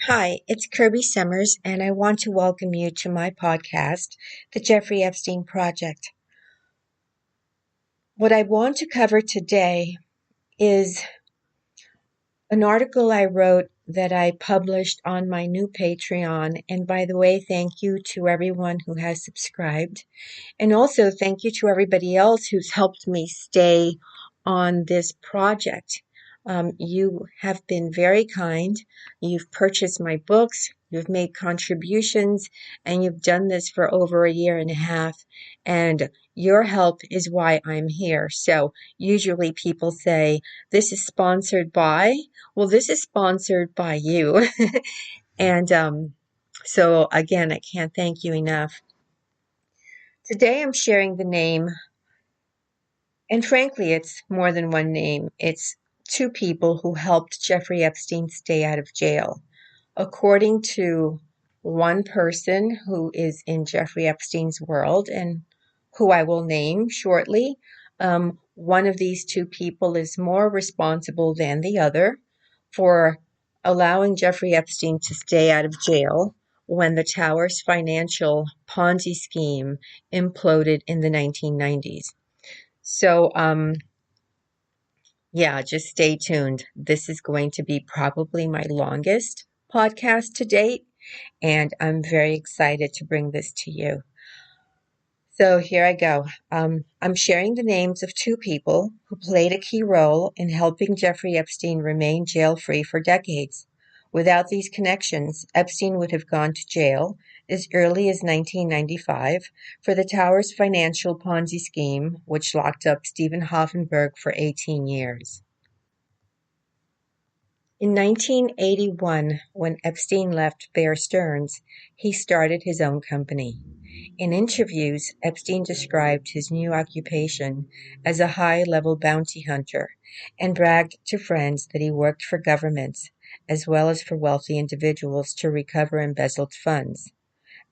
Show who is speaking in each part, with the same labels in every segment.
Speaker 1: Hi, it's Kirby Summers, and I want to welcome you to my podcast, The Jeffrey Epstein Project. What I want to cover today is an article I wrote that I published on my new Patreon. And by the way, thank you to everyone who has subscribed. And also thank you to everybody else who's helped me stay on this project. You have been very kind. You've purchased my books, you've made contributions, and you've done this for over a year and a half. And your help is why I'm here. So usually people say, this is sponsored by, well, this is sponsored by you. And so again, I can't thank you enough. Today I'm sharing the name, and frankly, it's more than one name. It's two people who helped Jeffrey Epstein stay out of jail. According to one person who is in Jeffrey Epstein's world and who I will name shortly, one of these two people is more responsible than the other for allowing Jeffrey Epstein to stay out of jail when the Towers Financial Ponzi scheme imploded in the 1990s. So, yeah, just stay tuned. This is going to be probably my longest podcast to date, and I'm very excited to bring this to you. So here I go. I'm sharing the names of two people who played a key role in helping Jeffrey Epstein remain jail-free for decades. Without these connections, Epstein would have gone to jail as early as 1995 for the Towers Financial Ponzi scheme, which locked up Stephen Hoffenberg for 18 years. In 1981, when Epstein left Bear Stearns, he started his own company. In interviews, Epstein described his new occupation as a high-level bounty hunter and bragged to friends that he worked for governments as well as for wealthy individuals to recover embezzled funds.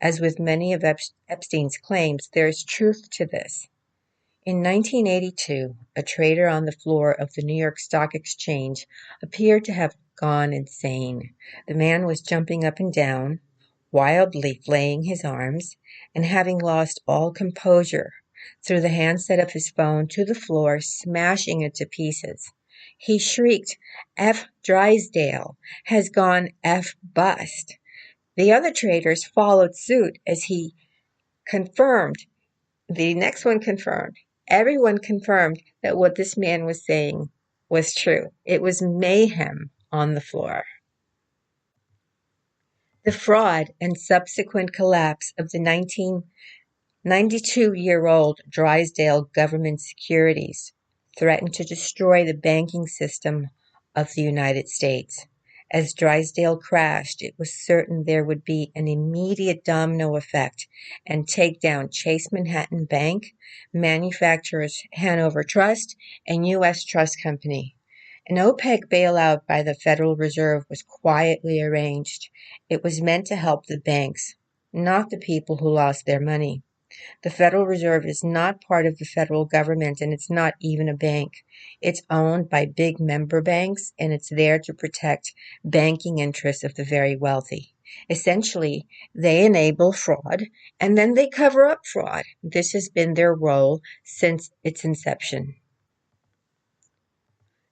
Speaker 1: As with many of Epstein's claims, there is truth to this. In 1982, a trader on the floor of the New York Stock Exchange appeared to have gone insane. The man was jumping up and down, wildly flaying his arms, and having lost all composure, threw the handset of his phone to the floor, smashing it to pieces. He shrieked, "F. Drysdale has gone F. bust." The other traders followed suit as he confirmed. The next one confirmed. Everyone confirmed that what this man was saying was true. It was mayhem on the floor. The fraud and subsequent collapse of the 1992-year-old Drysdale government securities threatened to destroy the banking system of the United States. As Drysdale crashed, it was certain there would be an immediate domino effect and take down Chase Manhattan Bank, Manufacturers Hanover Trust, and U.S. Trust Company. An OPEC bailout by the Federal Reserve was quietly arranged. It was meant to help the banks, not the people who lost their money. The Federal Reserve is not part of the federal government, and it's not even a bank. It's owned by big member banks, and it's there to protect banking interests of the very wealthy. Essentially, they enable fraud, and then they cover up fraud. This has been their role since its inception.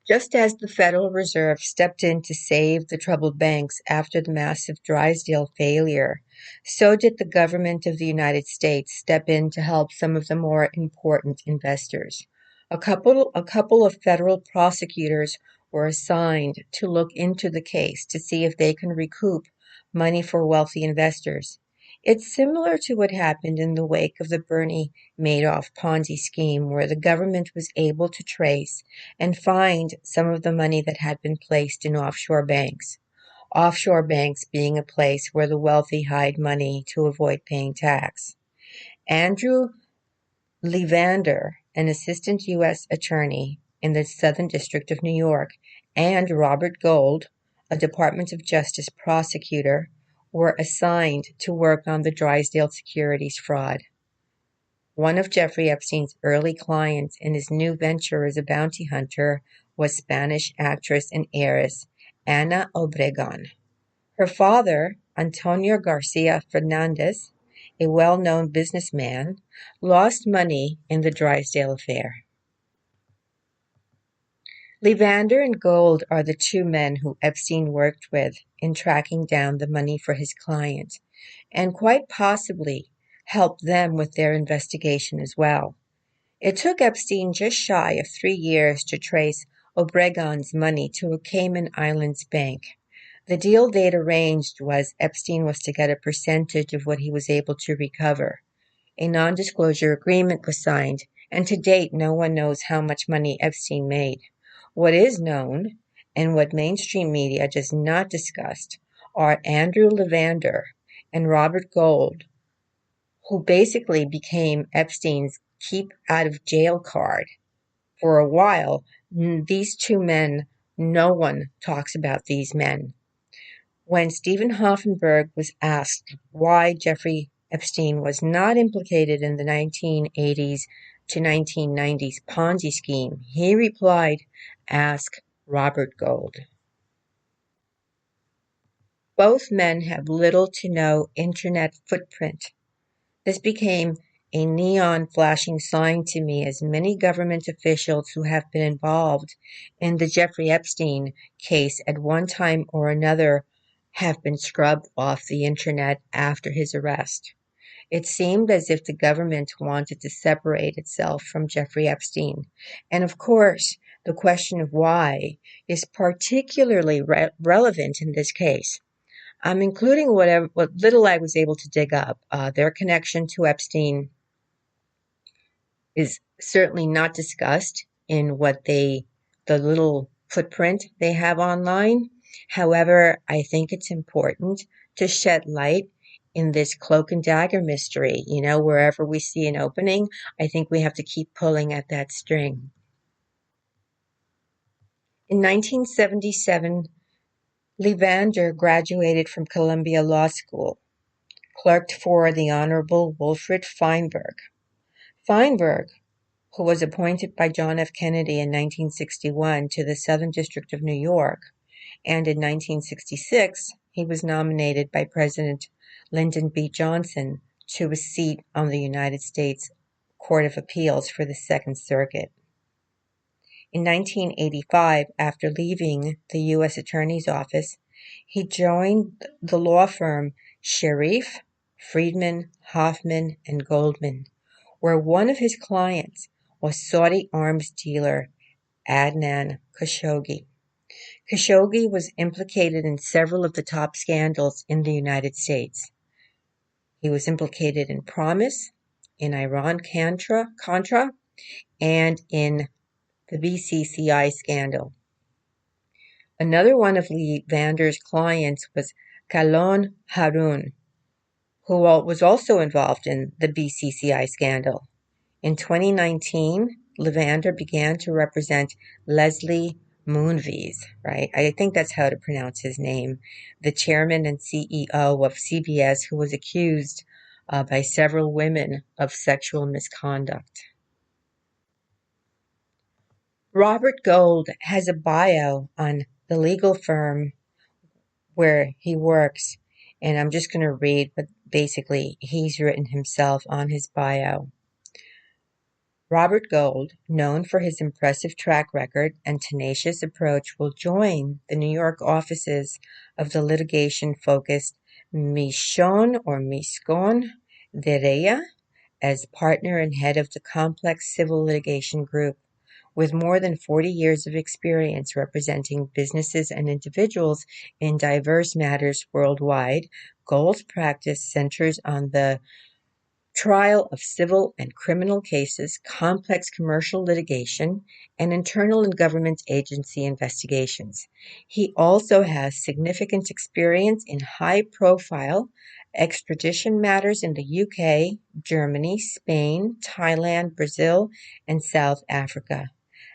Speaker 1: Just as the Federal Reserve stepped in to save the troubled banks after the massive Drysdale failure, so did the government of the United States step in to help some of the more important investors. A couple of federal prosecutors were assigned to look into the case to see if they can recoup money for wealthy investors. It's similar to what happened in the wake of the Bernie Madoff Ponzi scheme, where the government was able to trace and find some of the money that had been placed in offshore banks. Offshore banks being a place where the wealthy hide money to avoid paying tax. Andrew Levander, an assistant U.S. attorney in the Southern District of New York, and Robert Gold, a Department of Justice prosecutor, were assigned to work on the Drysdale securities fraud. One of Jeffrey Epstein's early clients in his new venture as a bounty hunter was Spanish actress and heiress Ana Obregón. Her father, Antonio Garcia Fernandez, a well-known businessman, lost money in the Drysdale affair. Levander and Gold are the two men who Epstein worked with in tracking down the money for his client, and quite possibly helped them with their investigation as well. It took Epstein just shy of 3 years to trace Obregon's money to a Cayman Islands bank. The deal they'd arranged was Epstein was to get a percentage of what he was able to recover. A non-disclosure agreement was signed, and to date no one knows how much money Epstein made. What is known, and what mainstream media does not discuss, are Andrew Levander and Robert Gold, who basically became Epstein's keep out of jail card. For a while, these two men, no one talks about these men. When Stephen Hoffenberg was asked why Jeffrey Epstein was not implicated in the 1980s to 1990s Ponzi scheme, he replied, "Ask Robert Gold." Both men have little to no internet footprint. This became a neon flashing sign to me, as many government officials who have been involved in the Jeffrey Epstein case at one time or another have been scrubbed off the internet after his arrest. It seemed as if the government wanted to separate itself from Jeffrey Epstein. And of course, the question of why is particularly relevant in this case. I'm including what little I was able to dig up. Their connection to Epstein is certainly not discussed in the little footprint they have online. However, I think it's important to shed light in this cloak and dagger mystery. Wherever we see an opening, I think we have to keep pulling at that string. In 1977, Levander graduated from Columbia Law School, clerked for the Honorable Wilfred Feinberg. Feinberg, who was appointed by John F. Kennedy in 1961 to the Southern District of New York, and in 1966 he was nominated by President Lyndon B. Johnson to a seat on the United States Court of Appeals for the Second Circuit. In 1985, after leaving the U.S. Attorney's Office, he joined the law firm Sharif, Friedman, Hoffman, and Goldman, where one of his clients was Saudi arms dealer Adnan Khashoggi. Khashoggi was implicated in several of the top scandals in the United States. He was implicated in Promise, in Iran-Contra, and in the BCCI scandal. Another one of Levander's clients was Kalon Haroun, who was also involved in the BCCI scandal. In 2019, Levander began to represent Leslie Moonves, right? I think that's how to pronounce his name, the chairman and CEO of CBS, who was accused by several women of sexual misconduct. Robert Gold has a bio on the legal firm where he works, and I'm just going to read what basically he's written himself on his bio. Robert Gold, known for his impressive track record and tenacious approach, will join the New York offices of the litigation-focused Mishon Vereya as partner and head of the complex civil litigation group. With more than 40 years of experience representing businesses and individuals in diverse matters worldwide, Gold's practice centers on the trial of civil and criminal cases, complex commercial litigation, and internal and government agency investigations. He also has significant experience in high-profile extradition matters in the UK, Germany, Spain, Thailand, Brazil, and South Africa.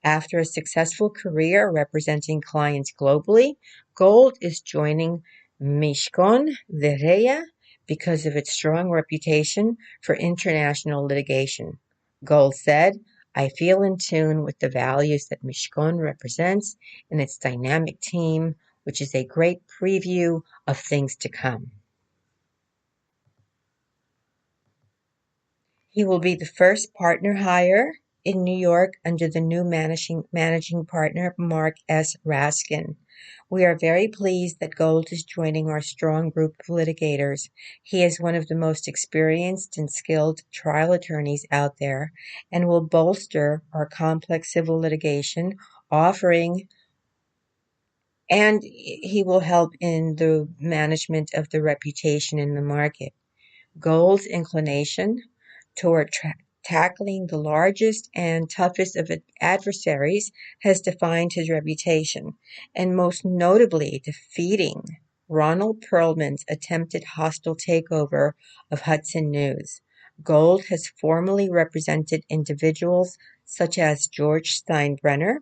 Speaker 1: After a successful career representing clients globally, Gold is joining Mishkon Vereya because of its strong reputation for international litigation. Gold said, "I feel in tune with the values that Mishkon represents and its dynamic team. which is a great preview of things to come. He will be the first partner hire in New York under the new managing partner, Mark S. Raskin. We are very pleased that Gold is joining our strong group of litigators. He is one of the most experienced and skilled trial attorneys out there and will bolster our complex civil litigation offering, and he will help in the management of the reputation in the market. Gold's inclination toward tackling the largest and toughest of adversaries has defined his reputation, and most notably defeating Ronald Perlman's attempted hostile takeover of Hudson News. Gold has formally represented individuals such as George Steinbrenner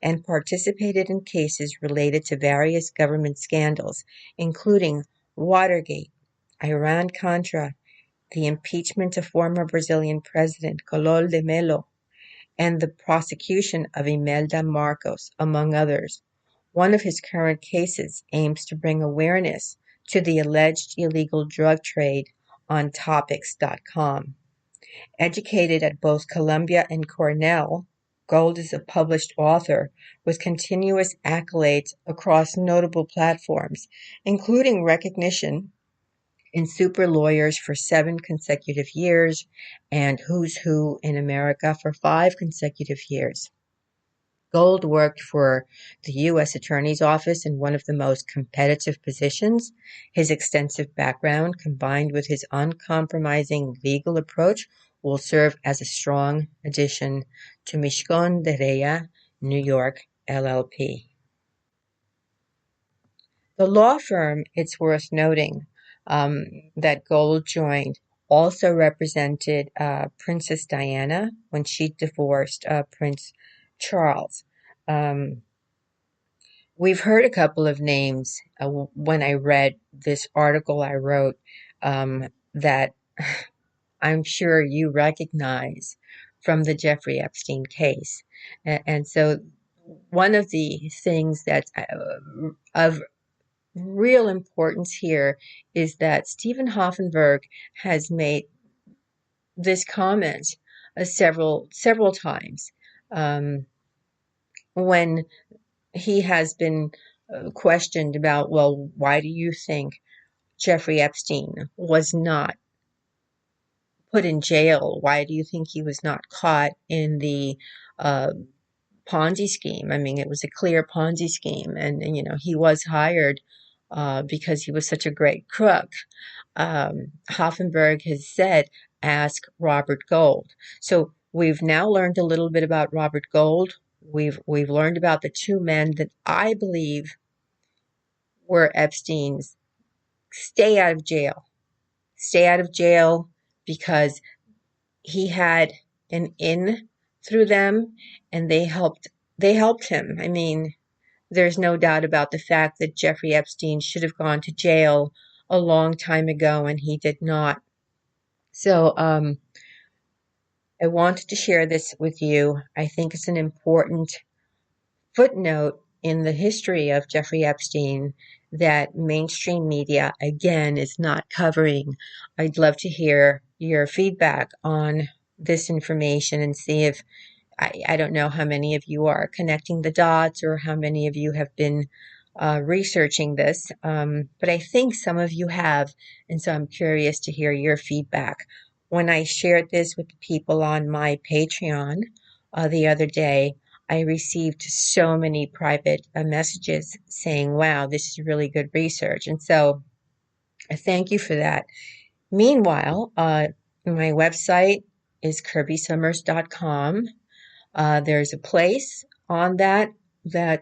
Speaker 1: and participated in cases related to various government scandals, including Watergate, Iran-Contra, the impeachment of former Brazilian President Collor de Mello, and the prosecution of Imelda Marcos, among others. One of his current cases aims to bring awareness to the alleged illegal drug trade on topics.com. Educated at both Columbia and Cornell, Gold is a published author with continuous accolades across notable platforms, including recognition in Super Lawyers for 7 consecutive years and Who's Who in America for 5 consecutive years. Gold worked for the U.S. Attorney's Office in one of the most competitive positions. His extensive background, combined with his uncompromising legal approach, will serve as a strong addition to Mishcon de Reya, New York, LLP. The law firm, it's worth noting, that Gold joined also represented Princess Diana when she divorced Prince Charles. We've heard a couple of names when I read this article I wrote that I'm sure you recognize from the Jeffrey Epstein case. And so one of the things that's of real importance here is that Stephen Hoffenberg has made this comment several times when he has been questioned about, well, why do you think Jeffrey Epstein was not put in jail? Why do you think he was not caught in the Ponzi scheme? I mean, it was a clear Ponzi scheme, and he was hired because he was such a great crook. Hoffenberg has said, ask Robert Gold. So we've now learned a little bit about Robert Gold. We've learned about the 2 men that I believe were Epstein's. Stay out of jail. Stay out of jail because he had an in through them, and they helped him. I mean, there's no doubt about the fact that Jeffrey Epstein should have gone to jail a long time ago, and he did not. So I wanted to share this with you. I think it's an important footnote in the history of Jeffrey Epstein that mainstream media, again, is not covering. I'd love to hear your feedback on this information and see if, I don't know how many of you are connecting the dots or how many of you have been researching this, but I think some of you have, and so I'm curious to hear your feedback. When I shared this with the people on my Patreon the other day, I received so many private messages saying, wow, this is really good research. And so I thank you for that. Meanwhile, my website is kirbysummers.com. There's a place on that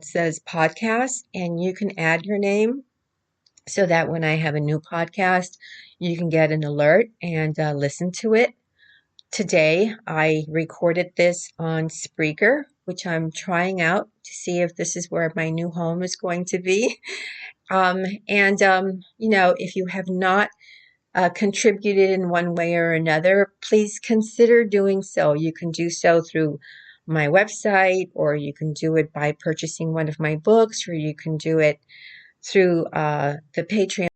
Speaker 1: says podcast, and you can add your name so that when I have a new podcast, you can get an alert and listen to it. Today, I recorded this on Spreaker, which I'm trying out to see if this is where my new home is going to be. If you have not contributed in one way or another, please consider doing so. You can do so through my website, or you can do it by purchasing one of my books, or you can do it through the Patreon